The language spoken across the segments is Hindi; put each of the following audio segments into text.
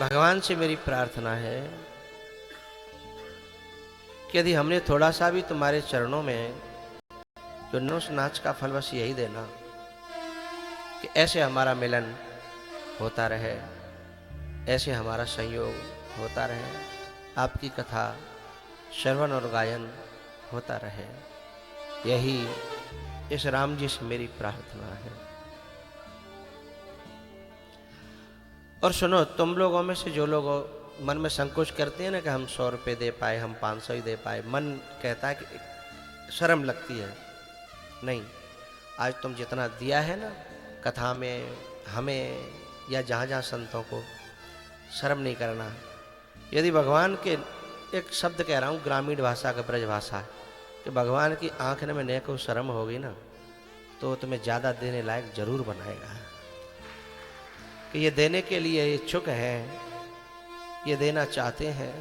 भगवान से मेरी प्रार्थना है कि यदि हमने थोड़ा सा भी तुम्हारे चरणों में जो नुस नाच का फल बस यही देना कि ऐसे हमारा मिलन होता रहे, ऐसे हमारा संयोग होता रहे, आपकी कथा श्रवण और गायन होता रहे, यही इस राम जी से मेरी प्रार्थना है। और सुनो, तुम लोगों में से जो लोग मन में संकोच करते हैं ना कि हम 100 रुपये दे पाए, हम 500 ही दे पाए, मन कहता है कि शर्म लगती है। नहीं, आज तुम जितना दिया है ना कथा में, हमें या जहाँ जहाँ संतों को, शर्म नहीं करना। यदि भगवान के, एक शब्द कह रहा हूँ ग्रामीण भाषा का, ब्रज भाषा, कि भगवान की आंख में न को शर्म होगी ना तो तुम्हें ज़्यादा देने लायक जरूर बनाएगा। कि ये देने के लिए इच्छुक हैं, ये देना चाहते हैं,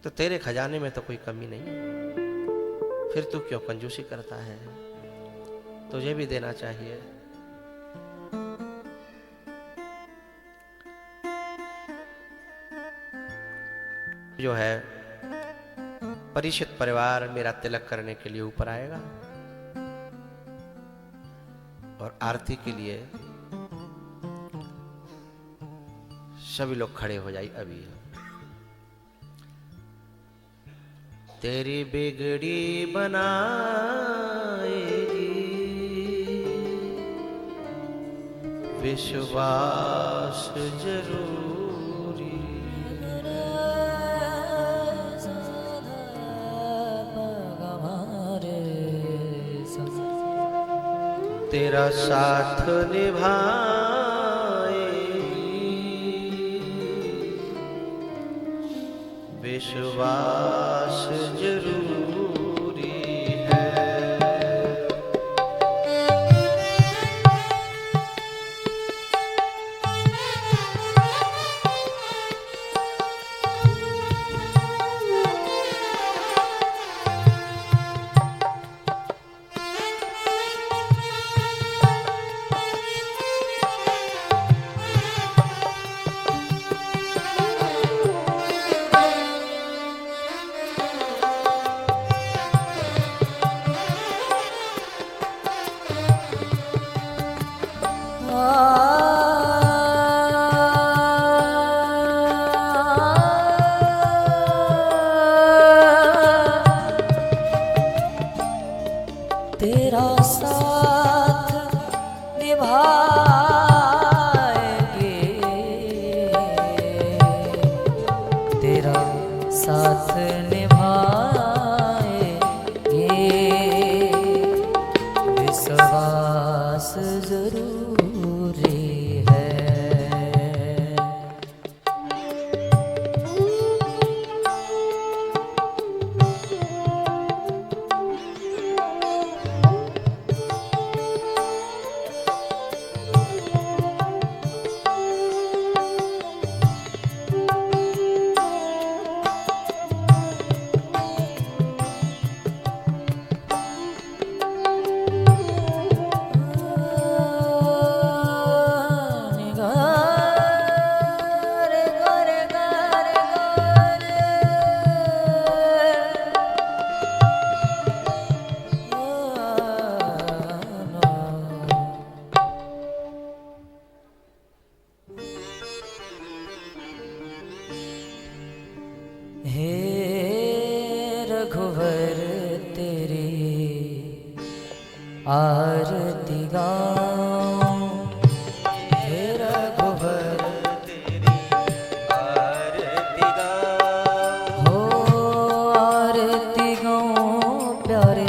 तो तेरे खजाने में तो कोई कमी नहीं, फिर तू क्यों कंजूसी करता है? तुझे भी देना चाहिए। जो है परीक्षित परिवार मेरा तिलक करने के लिए ऊपर आएगा और आरती के लिए सभी लोग खड़े हो जाइए अभी। तेरी बिगड़ी बनाएगी विश्वास जरूरी, तेरा साथ निभाएगी विश्वास जरूरी है। तेरा साथ निभाएंगे, तेरा साथ निभाएंगे विश्वास जरूरी है। हे रघुवर तेरी आरती गाऊं, हे रघुवर तेरी आरती गाऊं, हो आरती गाऊं प्यारे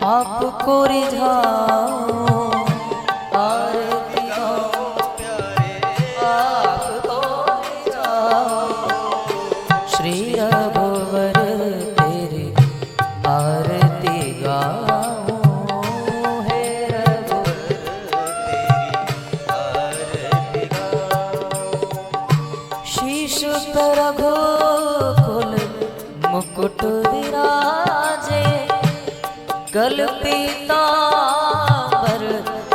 आपको रिझाऊं, आरती गाऊं प्यारे आपको रिझाऊं, श्री रघुवर तेरी आरती गाऊं, हे रघुवर तेरी आरती गाऊं, शीश पर रघुकुल मुकुट विराजे, गल पीतांबर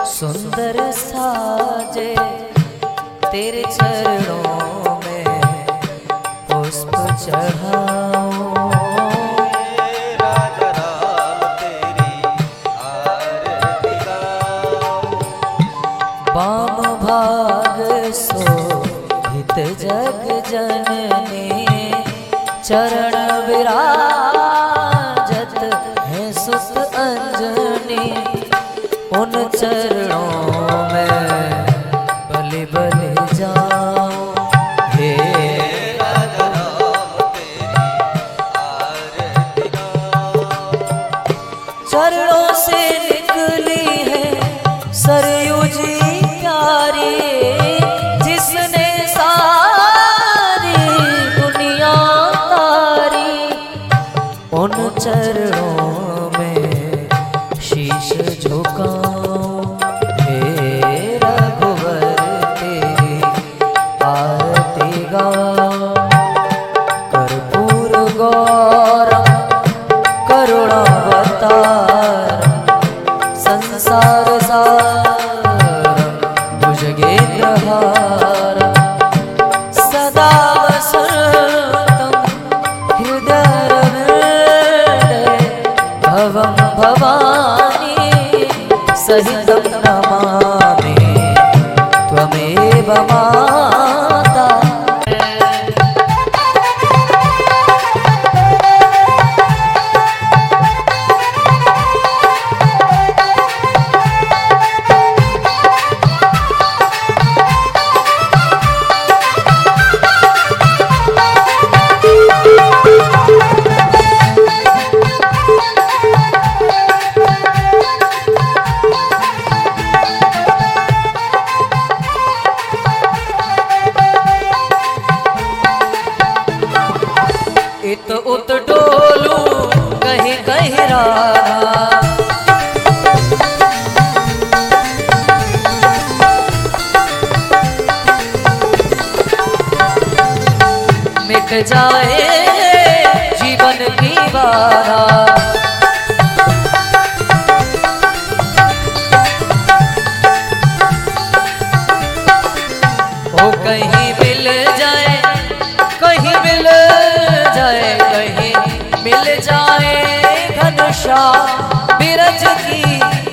सुंदर साजे, तेरे चरणों भाग शोभित जग जननी चरण विराजत है सुत अंजनी। उन चरणों में बलि बलि जाऊं हे राजा राम तेरी आरती गाऊं। चरणों से निकली है सरयू जी प्यारी, जिसने सारी दुनिया तारी। उन चरणों में शीश झुकाऊं हे रघुवर तेरी आरती गाऊं। कर्पूर गौरम करुणावतार संसार सारम भुजगेन्द्रहारम सदा वसन्तं हृदयरविन्दे भवं भवानी सहितं नमामि त्वमेव माता। इत उत डोलू कहीं कहीं राधा, मिट जाए जीवन की बाधा। ओ कहीं मिल जाए, कहीं मिल जाए, कहीं मिल जाए घनश्याम बिरज की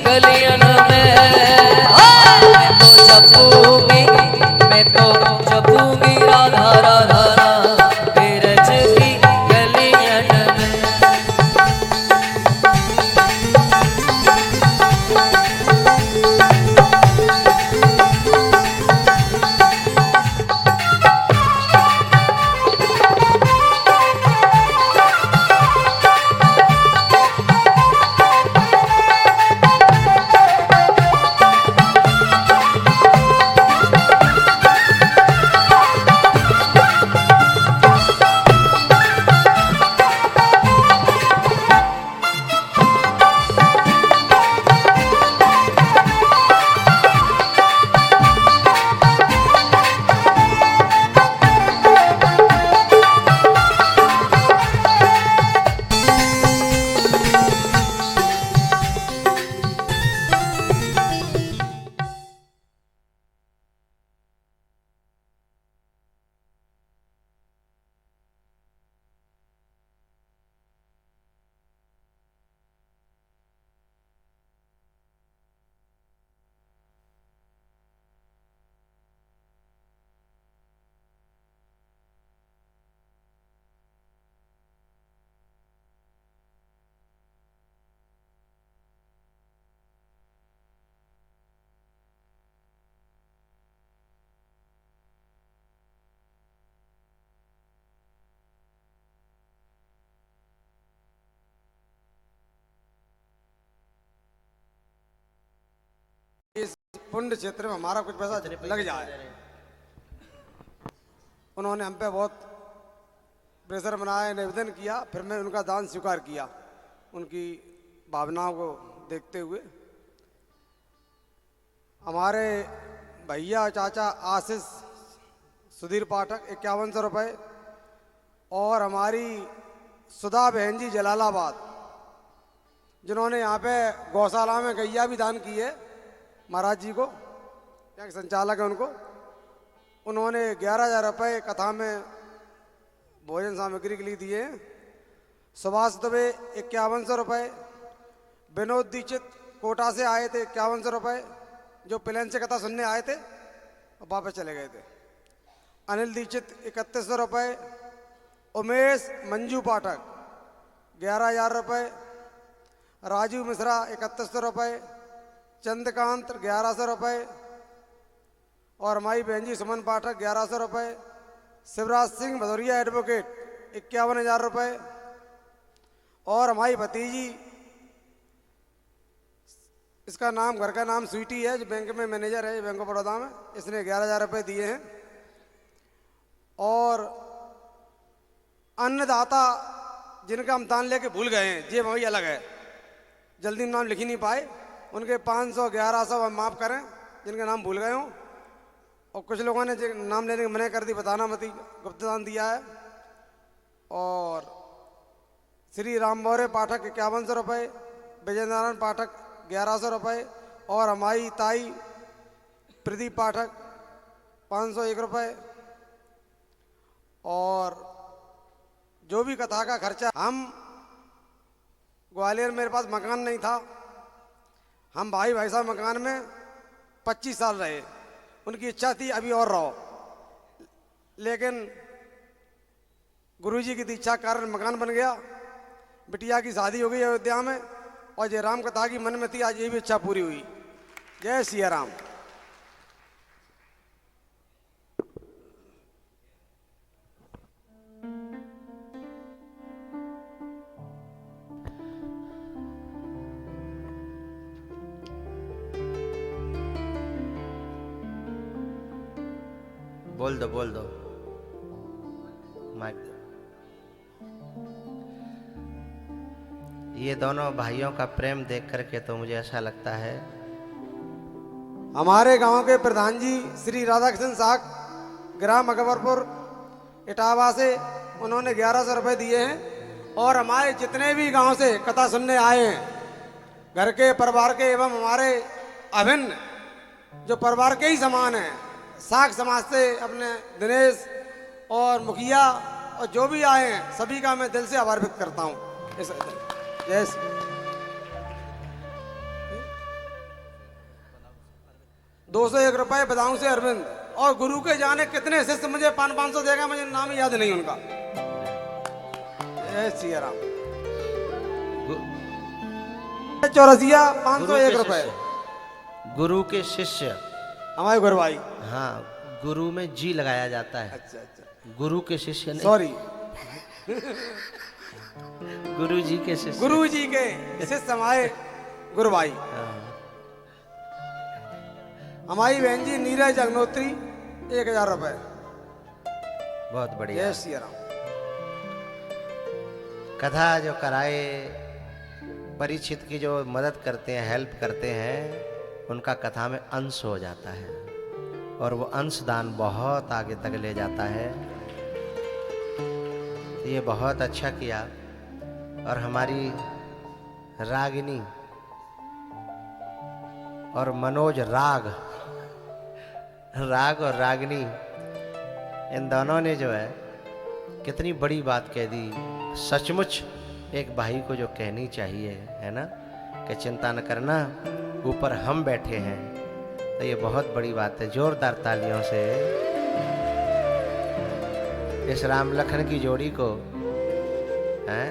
गलियन में। मैं तो जपूंगी, मैं तो जपूंगी राधा राधा राधा बिरज की गलियन में। इस पुण्य क्षेत्र में हमारा कुछ पैसा लग जाए। उन्होंने हम पे बहुत प्रेशर बनाया, निवेदन किया, फिर मैं उनका दान स्वीकार किया उनकी भावनाओं को देखते हुए। हमारे भैया चाचा आशीष सुधीर पाठक 5100 रुपये, और हमारी सुधा बहन जी जलालाबाद, जिन्होंने यहाँ पे गौशाला में गैया भी दान की है महाराज जी को, क्या संचालक है उनको, उन्होंने 11,000 रुपये कथा में भोजन सामग्री के लिए दिए। सुभाष दुबे 5100 रुपये, विनोद दीक्षित कोटा से आए थे 5100 रुपये, जो प्लेन से कथा सुनने आए थे और वापस चले गए थे। अनिल दीक्षित 3100 रुपये, उमेश मंजू पाठक 11,000 रुपये, राजू मिश्रा 3100 रुपये, चंद्रकांत 1100 रुपये और हमारी बहन जी सुमन पाठक 1100 रुपये, शिवराज सिंह भदौरिया एडवोकेट 51,000 रुपये और हमारी भतीजी, इसका नाम, घर का नाम स्वीटी है, जो बैंक में मैनेजर है बैंक ऑफ बड़ौदा में, इसने 11,000 रुपये दिए हैं। और अन्नदाता जिनका हम दान लेके भूल गए हैं, ये वही अलग है, जल्दी नाम लिख ही नहीं पाए, उनके 500 1100 माफ़ करें जिनके नाम भूल गए हों। और कुछ लोगों ने नाम लेने की मना कर दी, बताना मत, गुप्त दान दिया है। और श्री राम बौरे पाठक 5100 रुपये, विजय नारायण पाठक 1100 रुपये और हमारी ताई प्रदीप पाठक 501 रुपये। और जो भी कथा का खर्चा, हम ग्वालियर, मेरे पास मकान नहीं था, हम भाई साहब मकान में 25 साल रहे, उनकी इच्छा थी अभी और रहो, लेकिन गुरुजी की दीक्षा के कारण मकान बन गया, बिटिया की शादी हो गई अयोध्या में और जय राम कथा की मन में थी, आज ये भी इच्छा पूरी हुई। जय सिया राम। बोल दो माइक दो। ये दोनों भाइयों का प्रेम देख करके तो मुझे ऐसा लगता है, हमारे गांव के प्रधान जी श्री राधाकृष्ण साग, ग्राम अकबरपुर इटावा से, उन्होंने 1100 रुपये दिए हैं। और हमारे जितने भी गांव से कथा सुनने आए हैं, घर के परिवार के एवं हमारे अभिन्न जो परिवार के ही समान हैं, साग समाज से अपने दिनेश और मुखिया और जो भी आए हैं, सभी का मैं दिल से आभार व्यक्त करता हूँ। जय 201 रुपये बदाऊं से अरविंद। और गुरु के जाने कितने शिष्य मुझे 500 देगा, मुझे नाम याद नहीं उनका। जय सिया राम। चौरसिया 501 रुपये। गुरु के शिष्य हमारे गुरु भाई। हाँ, गुरु में जी लगाया जाता है। अच्छा। गुरु के शिष्य नहीं, सॉरी, गुरु जी के शिष्य। गुरु जी के शिष्य हमारे गुरु भाई। हाँ। हमारी बहन जी नीरज अग्नोत्री 1000 रुपये। बहुत बढ़िया। जय सिया राम। कथा जो कराए, परीक्षित की जो मदद करते हैं, हेल्प करते हैं, उनका कथा में अंश हो जाता है और वो अंश दान बहुत आगे तक ले जाता है। ये बहुत अच्छा किया। और हमारी रागिनी और मनोज राग और रागिनी, इन दोनों ने जो है कितनी बड़ी बात कह दी। सचमुच एक भाई को जो कहनी चाहिए, है ना, कि चिंता न करना, ऊपर हम बैठे हैं। तो ये बहुत बड़ी बात है। जोरदार तालियों से इस राम लखन की जोड़ी को, हैं,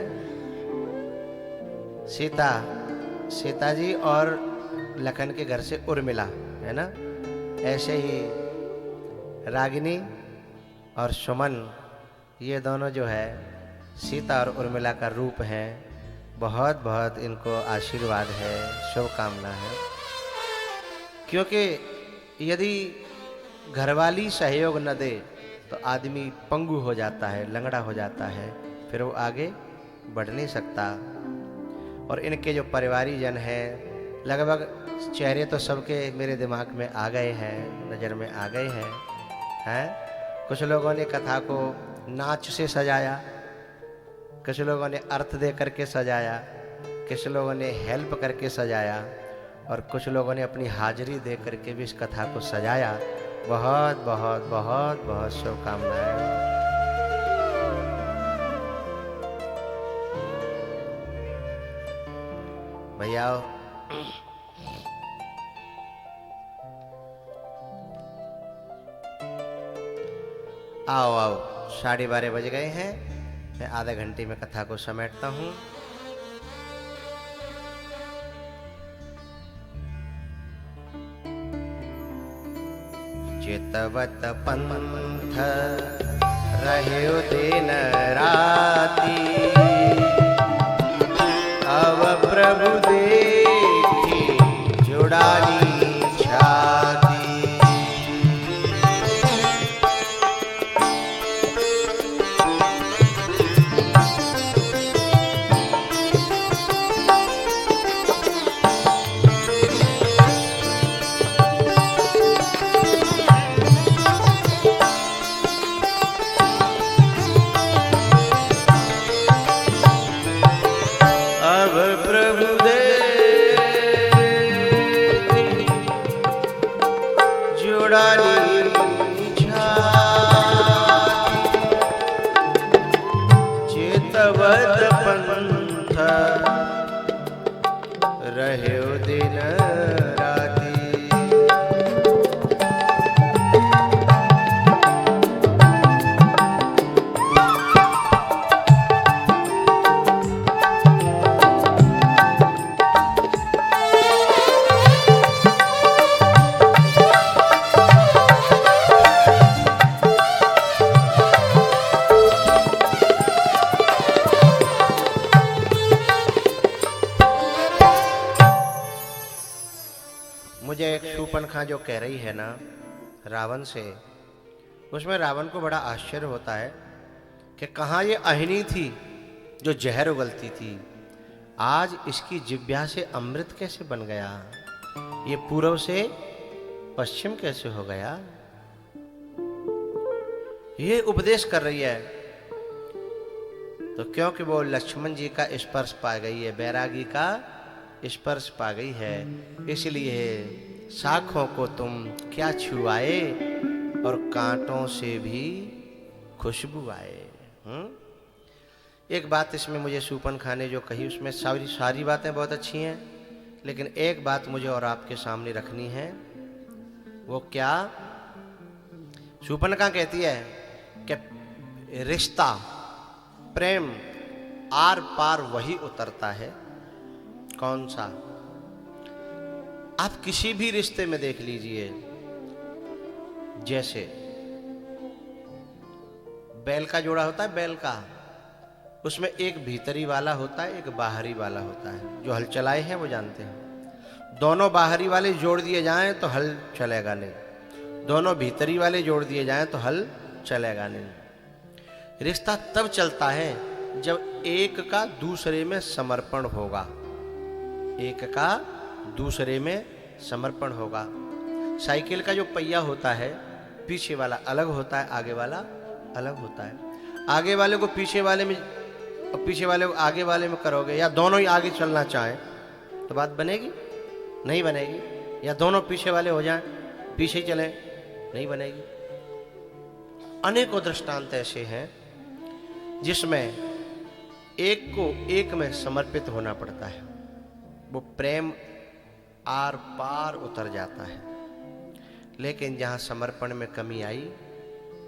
सीता जी और लखन के घर से उर्मिला, है ना, ऐसे ही रागिनी और सुमन, ये दोनों जो है सीता और उर्मिला का रूप हैं। बहुत बहुत इनको आशीर्वाद है, शुभकामना है। क्योंकि यदि घरवाली सहयोग न दे तो आदमी पंगु हो जाता है, लंगड़ा हो जाता है, फिर वो आगे बढ़ नहीं सकता। और इनके जो परिवारी जन हैं, लगभग चेहरे तो सबके मेरे दिमाग में आ गए हैं, नज़र में आ गए हैं। कुछ लोगों ने कथा को नाच से सजाया, कुछ लोगों ने अर्थ दे करके सजाया, कुछ लोगों ने हेल्प करके सजाया और कुछ लोगों ने अपनी हाजिरी दे करके भी इस कथा को सजाया। बहुत बहुत बहुत बहुत शुभकामनाएं। भैया आओ आओ, 12:30 बज गए हैं। मैं आधे घंटे में कथा को समेटता हूँ। चितवत पंथ रह्यो दिन राती, अब प्रभु देखी जुड़ानी छाती। अब प्रभु देखी जुड़ानी छाती, चितवत पंथ रह्यो दिन राती। मुझे एक शूर्पणखा जो कह रही है ना रावण से, उसमें रावण को बड़ा आश्चर्य होता है कि कहाँ ये अहिनी थी जो जहर उगलती थी, आज इसकी जिह्वा से अमृत कैसे बन गया, ये पूर्व से पश्चिम कैसे हो गया। ये उपदेश कर रही है तो क्योंकि वो लक्ष्मण जी का स्पर्श पा गई है, बैरागी का स्पर्श पा गई है, इसलिए शाखों को तुम क्या छुआए और कांटों से भी खुशबू आए। एक बात इसमें मुझे शूर्पणखा ने जो कही उसमें सारी बातें बहुत अच्छी हैं, लेकिन एक बात मुझे और आपके सामने रखनी है। वो क्या? शूर्पणखा कहती है कि रिश्ता प्रेम आर पार वही उतरता है। कौन सा? आप किसी भी रिश्ते में देख लीजिए, जैसे बैल का जोड़ा होता है, बैल का, उसमें एक भीतरी वाला होता है, एक बाहरी वाला होता है। जो हल चलाए हैं वो जानते हैं। दोनों बाहरी वाले जोड़ दिए जाएं तो हल चलेगा नहीं, दोनों भीतरी वाले जोड़ दिए जाएं तो हल चलेगा नहीं। रिश्ता तब चलता है जब एक का दूसरे में समर्पण होगा, एक का दूसरे में समर्पण होगा। साइकिल का जो पहिया होता है, पीछे वाला अलग होता है, आगे वाला अलग होता है। आगे वाले को पीछे वाले में और पीछे वाले को आगे वाले में करोगे, या दोनों ही आगे चलना चाहें तो बात बनेगी? नहीं बनेगी। या दोनों पीछे वाले हो जाएं, पीछे ही चलें, नहीं बनेगी। अनेकों दृष्टांत ऐसे हैं जिसमें एक को एक में समर्पित होना पड़ता है, वो प्रेम आर पार उतर जाता है। लेकिन जहाँ समर्पण में कमी आई,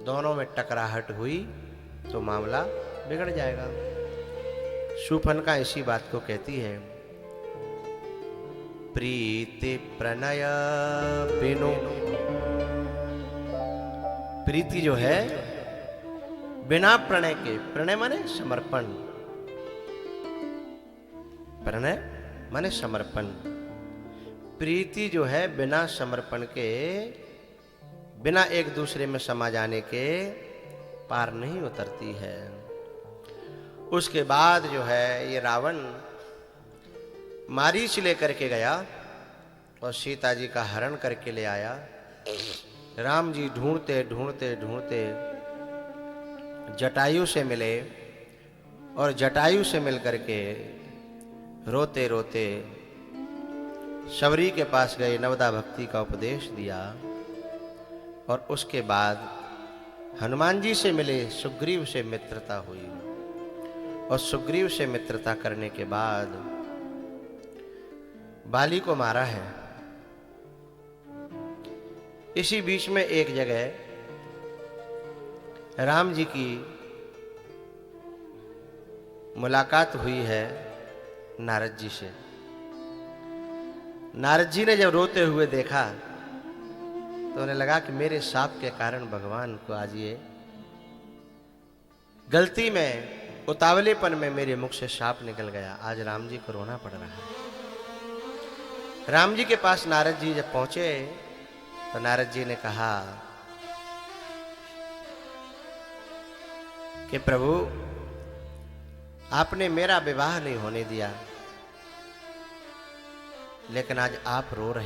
दोनों में टकराहट हुई, तो मामला बिगड़ जाएगा। शूर्पणखा इसी बात को कहती है, प्रीति प्रणय बिनु। प्रीति जो है बिना प्रणय के, प्रणय माने समर्पण, प्रणय माने समर्पण। प्रीति जो है बिना समर्पण के, बिना एक दूसरे में समा जाने के पार नहीं उतरती है। उसके बाद जो है ये रावण मारीच लेकर के गया और सीता जी का हरण करके ले आया। राम जी ढूंढते ढूंढते ढूंढते जटायु से मिले और जटायु से मिल करके रोते रोते शबरी के पास गए, नवदा भक्ति का उपदेश दिया। और उसके बाद हनुमान जी से मिले, सुग्रीव से मित्रता हुई और सुग्रीव से मित्रता करने के बाद बाली को मारा है। इसी बीच में एक जगह राम जी की मुलाकात हुई है नारद जी से। नारद जी ने जब रोते हुए देखा तो उन्हें लगा कि मेरे शाप के कारण भगवान को आज ये गलती में, उतावलेपन में मेरे मुख से शाप निकल गया। आज राम जी को रोना पड़ रहा है। राम जी के पास नारद जी जब पहुंचे तो नारद जी ने कहा कि प्रभु, आपने मेरा विवाह नहीं होने दिया, लेकिन आज आप रो रहे